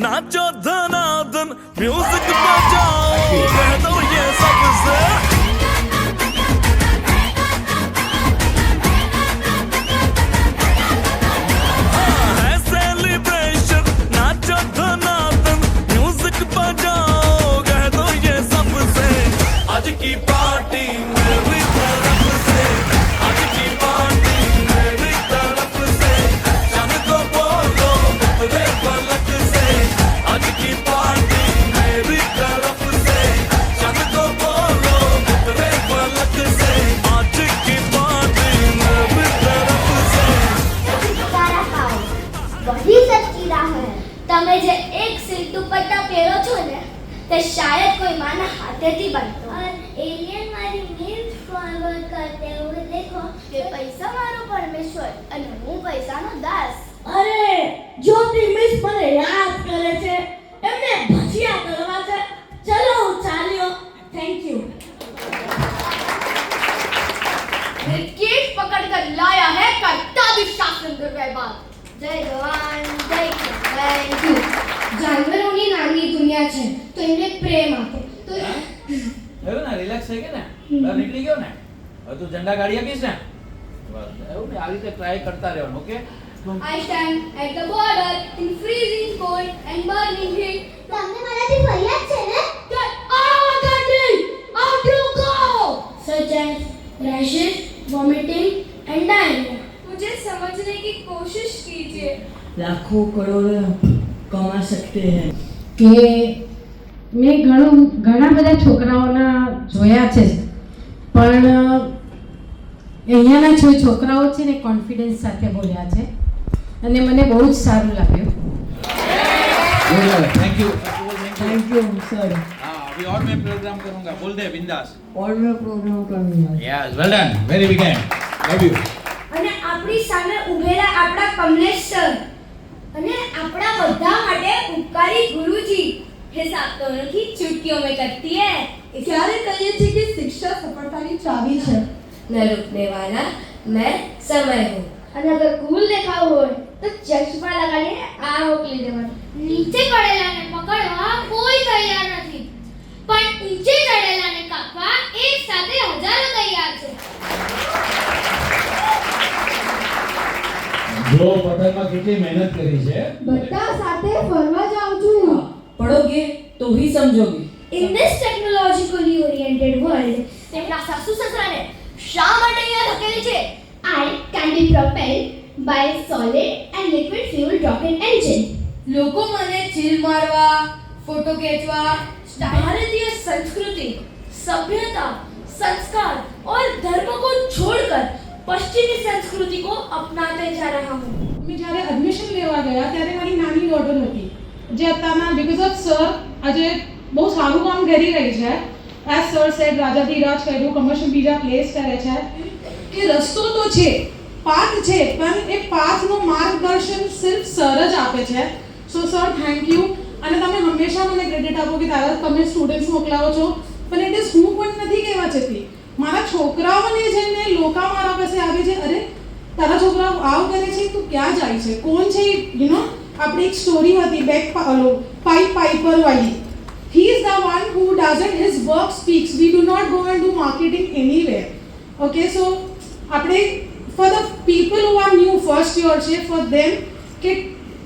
नाचो धनाधन music बजाओ कह दो ये सबसे है सेलिब्रेशन नाचो धनाधन म्यूजिक बजाओ कह दो ये सबसे आज की पार्टी मेरी तरफ से आज की पार्टी मेरी तरफ से जान को बोलो तेरे पलक से आज की पार्टी मेरी तरफ से जान को बोलो तेरे पलक से आज की पार्टी मेरी तरफ से वही सच्ची राह है તમે જે એક સિલ્ક દુપટ્ટા પહેરો છો ને તે શાયદ કોઈ માના હાથેથી બનતો और एलियन મારી મીલ્સ ફોરવર્ડ કરते हुए देखो કે પૈસા મારો પરમેશ્વર અને હું પૈસાનો દાસ અરે જ્યોતિ મિસ મને યાદ કરે છે એમને ભજીયા કરવા છે ચલો હું ચાલ્યો થેન્ક યુ विकेट पकड़कर लाया है करता भी शासन दुर्व्यवहार जय जवान जय किसान जानवरों नानी दुनिया છે તો એમને પ્રેમ આપો તો એવું ને રિલેક્સ થઈ ગયા ને બહાર નીકળી ગયો ને હવે તું ઝંડા ગાડી આપીશ ને બસ એવું ને આ રીતે ટ્રાય કરતા રહેવાનું okay I stand at the border in freezing cold and burning heat તમને મારાથી ફરિયાદ છે ને Get out of the out you go such as rashes vomiting and diarrhea मुझे समझने की कोशिश कीजिए लाखों करोड़ों कमा सकते हैं કે મેં ઘણા બધા છોકરાઓના જોયા છે પણ અહીંયાના જે છોકરાઓ છે ને કોન્ફિડન્સ સાથે બોલ્યા છે અને મને બહુ જ સારું લાગ્યું थैंक यू सर हाँ अभी और मैं प्रोग्राम करूंगा बोल दे बिंदास और मैं प्रोग्राम करूंगा yes well done very big hand love you અને આપણી સામે ઉભેલા આપણા કમલેશ સર અને આપણા બધા માટે ઉપકારી ગુરુજી हिसाब तो उनकी चुटकियों में करती है ક્યારે કહીએ છીએ કે શિક્ષા સફળતાની ચાવી છે न रुकने वाला मैं समय हूँ અને અગર કુલ દેખાવ હોય તો ચશ્મા લગાડીને આ મોકલી દેવાનું નીચે પડેલાને પકડવા કોઈ તૈયાર નથી પણ ઊંચે ચડેલાને કાપવા એક સાથે હજારો તૈયાર છે જો પતંગમાં કેટલી મહેનત કરી છે બધા સાથે ફરવા જાઉં છું पढ़ोगे तो ही समझोगे In this technologically oriented world, તેમના સાસુ સસરાને શા માટે અહીંયા ધકેલી છે? I can be propelled by solid and liquid fuel rocket engine. લોકો મને ચીલ મારવા फोटो खींचवा भारतीय संस्कृति सभ्यता संस्कार और धर्म को छोड़कर पश्चिमी संस्कृति को अपनाते जा रहा हूँ मैं જ્યારે એડમિશન લેવા ગયા ત્યારે મારી નાની ડોટર હતી જે અત્યારના બીકોઝ ઓફ સર આજે બહુ સારું કામ કરી રહી છે એઝ સર સેડ રાજાધીરાજ કર્યું કમર્શિયલ બીજા પ્લેસ કરે છે કે રસ્તો તો છે પાથ છે પણ એ પાથનું માર્ગદર્શન સિર્ફ સર જ આપે છે સો સર થેન્ક યુ અને તમે હંમેશા મને ક્રેડિટ આપો કે તારા તમે સ્ટુડન્ટ્સ મોકલાવો છો પણ ઇટ ઇઝ હું પણ નથી કહેવા જતી મારા છોકરાઓને જઈને લોકા મારા પાસે આવે છે અરે તારા છોકરાઓ આવ કરે છે તું ક્યાં જાય છે કોણ છે યુ નો આપણી એક સ્ટોરી હતી બેક પાઇપ પાઇપર વાળી he is the one who doesn't his work speaks we do not go and do marketing anywhere okay so આપણે for the people who are new first year છે for them કે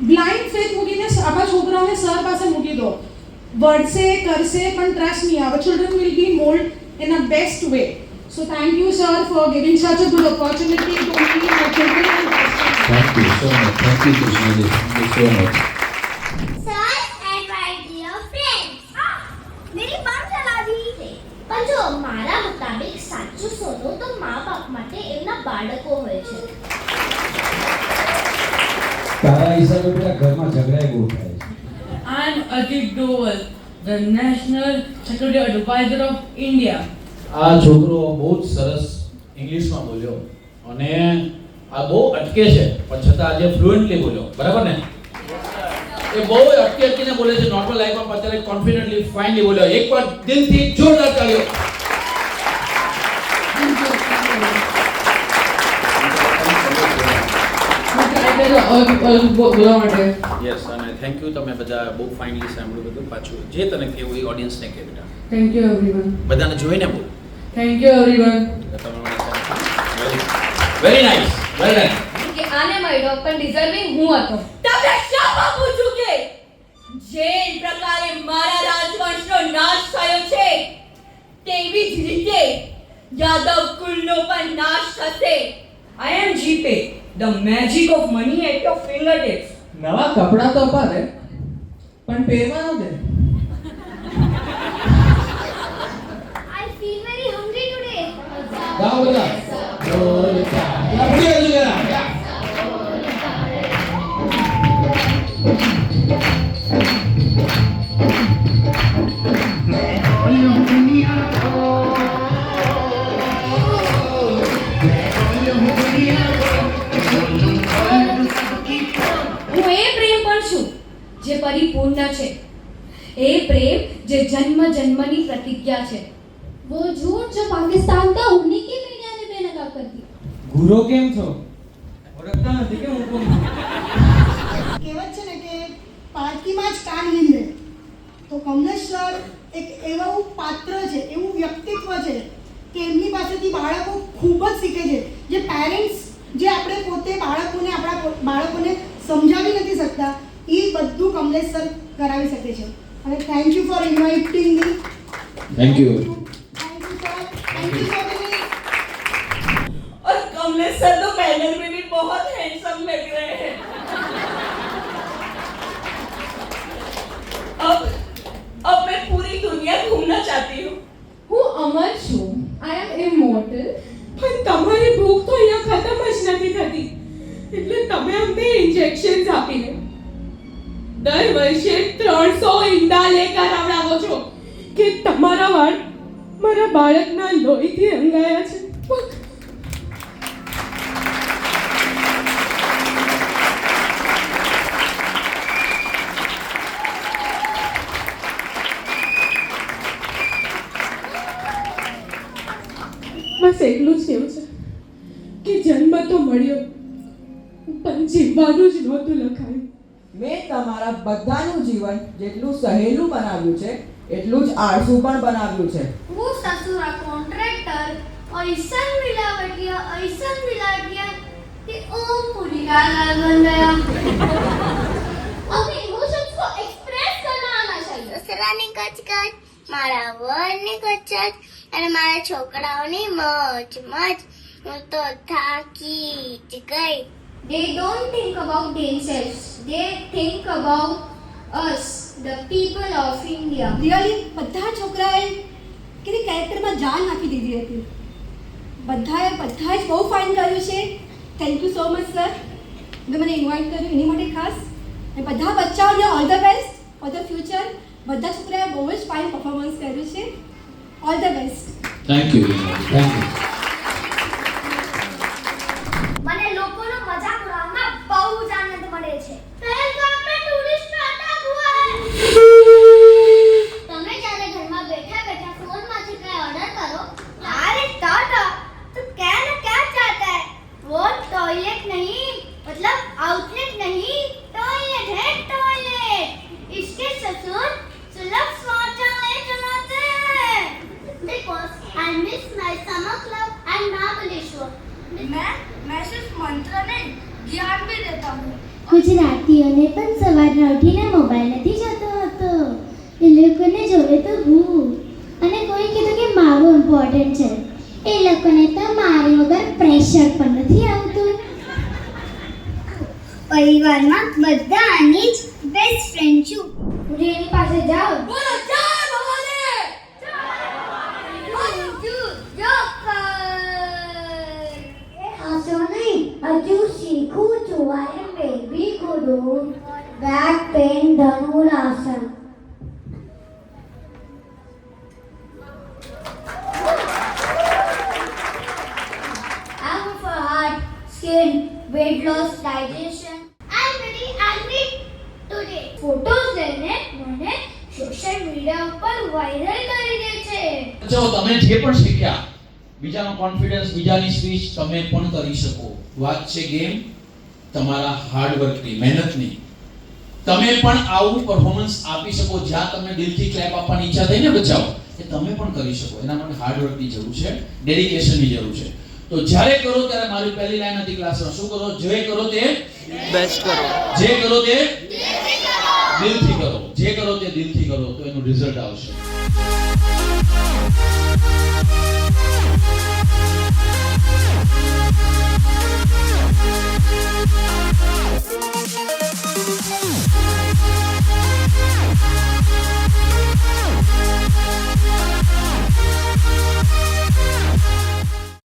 blind faith મૂકીને આપણા છોકરાઓને sir પાસે મૂકી દો વળશે કરશે પણ ટ્રસ્ટ નહીં આવે children will be molded in a best way so thank you sir for giving such a good opportunity to me and my children and Thank you so much. Thank you, Krishna. Thank you so much. Sir and my dear friends. मेरी बात चला दी છે પણ જો મારા મુતાબિક સાચું સોનું તો મા બાપ માટે એમના બાળકો હોય છે તારા હિસાબે બેટા ઘરમાં ઝઘડા બહુ થાય છે. I am Ajit Doval, the National Security Advisor of India. આ છોકરો બહુ જ સરસ ઇંગ્લિશમાં બોલ્યો અને આ બહુ અટકે છે પણ છતાં આજે ફ્લુએન્ટલી બોલ્યો, બરાબર ને? એ બહુ અટકીને બોલે છે, નોર્મલ લાઈફમાં અત્યારે કોન્ફિડન્ટલી ફાઇનલી બોલ્યો. એકવાર દિલથી જોરદાર તાળીઓ. બોલવા માટે યસ, અને થેન્ક યુ. તમે બધા બહુ ફાઇનલી સાંભળ્યું બધું. પાછું જે તને કહેવું એ ઓડિયન્સને કહે બેટા. Thank you everyone. બધાને જોઈને બોલ. Thank you everyone. Very nice, very nice. કે આને મળ્યો પણ ડિઝર્વિંગ હું હતો. તમને શામાં પૂછું કે જે પ્રકારે મારા રાજવંશનો નાશ થયો છે તેવી જ રીતે યાદવ કુલનો પણ નાશ થશે. I am GPay, the magic of money at your fingertips. નવા કપડાં તો અપાવે પણ પહેરવાનું દે. I feel very hungry today. ગાઓ બધા. આપણી બાજુ ગયા. હું એ પ્રેમ પણ છું જે પરિપૂર્ણ છે, એ પ્રેમ જે જન્મ જન્મની પ્રતિજ્ઞા છે. वो झूठ जो पाकिस्तान का उन्हीं की मीडिया ने बेनकाब कर दी. ગુરુ કેમ છો? ઓળખતા નથી કે હું કોણ? કહેવત છે ને કે પારકીમાં જ કાન નીંદે. તો કમલેશ સર એક એવું પાત્ર છે, એવું વ્યક્તિત્વ છે કે એમની પાસેથી બાળકો ખૂબ જ શીખે છે. જે પેરેન્ટ્સ જે આપણે પોતે આપણા બાળકોને સમજાવી નથી શકતા એ બધું કમલેશ સર કરાવી શકે છે. અને thank you for inviting me. Thank you. Thank you sir. और कमलेश सर तो पैनल में भी बहुत हैंडसम लग रहे हैं. अब मैं पूरी दुनिया घूमना चाहती हूँ. હું અમર છું. આઈ એમ ઇમોર્ટલ. પણ તમારી ભૂખ તો અહીંયા ખતમ જ નથી થતી, એટલે તમે અમને ઇન્જેક્શન્સ આપીને દર વર્ષે 300 ઈંડા લેकर આવડાવો છો કે તમારા વાળ મારા બાળકના લોહીથી રંગાયા છે. બસ એટલું જ કહેવું છે કે જન્મ તો મળ્યો પણ જીવવાનું જ નહોતું લખાયું. મેં તમારા બધાનું જીવન જેટલું સહેલું બનાવ્યું છે એટલું જ આળસુ પણ બનાવ્યું છે. वो ससुरा कॉन्ट्रैक्टर ऐसन मिलावटिया कि ओ पूरी गाल बन गया. अपने इमोशंस को एक्सप्रेस करना आना चाहिए. સસરાની કચકચ, મારા વરની કચકચ અને મારા છોકરાઓની મોજ મોજ. હું તો થાકી જ ગઈ. They don't think about themselves. They think about us, the people of India. Really બધા છોકરાએ કેવી કેરેક્ટરમાં જાન નાખી દીધી હતી. બધાએ જ બહુ ફાઇન કર્યું છે. Thank you so much sir. તમે મને ઇન્વાઇટ કર્યું એની માટે ખાસ. અને બધા બચ્ચાઓને all the best for the future. બધા છોકરાએ બહુ જ ફાઇન પરફોર્મન્સ કર્યું છે. All the best. Thank you. Thank you. મને લોકોનો મજાક ઉડાવવામાં બહુ જ આનંદ મળે છે. પહેલગામ में टूरिस्ट अटैक हुआ है. તમે જ્યારે ઘરમાં બેઠા ફોનમાંથી કઈ ઓર્ડર કરો, अरे टाटा तो क्या ना क्या चाहता है? वो टॉयलेट नहीं, मतलब आउटलेट नहीं, टॉयलेट है टॉयलेट. इसके ससुर सुलभ शौचालय चलाते हैं. Because I miss my summer club and Mahabaleshwar. मैं सिर्फ मंत्र नहीं ज्ञान भी देता हूँ. ગુજરાતીઓને પણ સવારના ઉઠીને મોબાઈલ નથી જોતો હતો. એ લોકોને જોવે તો ભૂખ. અને કોઈ કીધું કે મારું ઇમ્પોર્ટન્ટ છે. એ લોકોને તો મારી વગર પ્રેશર પણ નથી આવતું. પરિવારમાં બધાની જ બેસ્ટ ફ્રેન્ડ છું. मुझे एनी પાસે જાઓ. બોલો જય મહાદેવ. હસો નહીં, હજુ શીખું છું. I am baby ગુરુ. Back pain dhanurasana. skin, weight loss, digestion. I'm very angry today. Photos લઈને મને સોશિયલ મીડિયા ઉપર વાયરલ કરી દે છે. જો તમે જે પણ શીખ્યા બીજાનો કોન્ફિડન્સ, બીજાની સ્પીચ તમે પણ કરી શકો. વાત છે ગેમ તમારા હાર્ડવર્કની, મહેનતની. તમે પણ આવું પરફોર્મન્સ આપી શકો જ્યાં તમને દિલથી ક્લેપ આપવાની ઈચ્છા થઈ ને બચાવો, એ તમે પણ કરી શકો. એના માટે હાર્ડવર્કની જરૂર છે, ડેડિકેશનની જરૂર છે. તો જ્યારે કરો ત્યારે મારી પહેલી લાઈન હતી ક્લાસમાં, શું કરો? જે કરો તે બેસ્ટ કરો, જે કરો તે દિલથી કરો, જે કરો તે દિલથી કરો, તો એનું રિઝલ્ટ આવશે.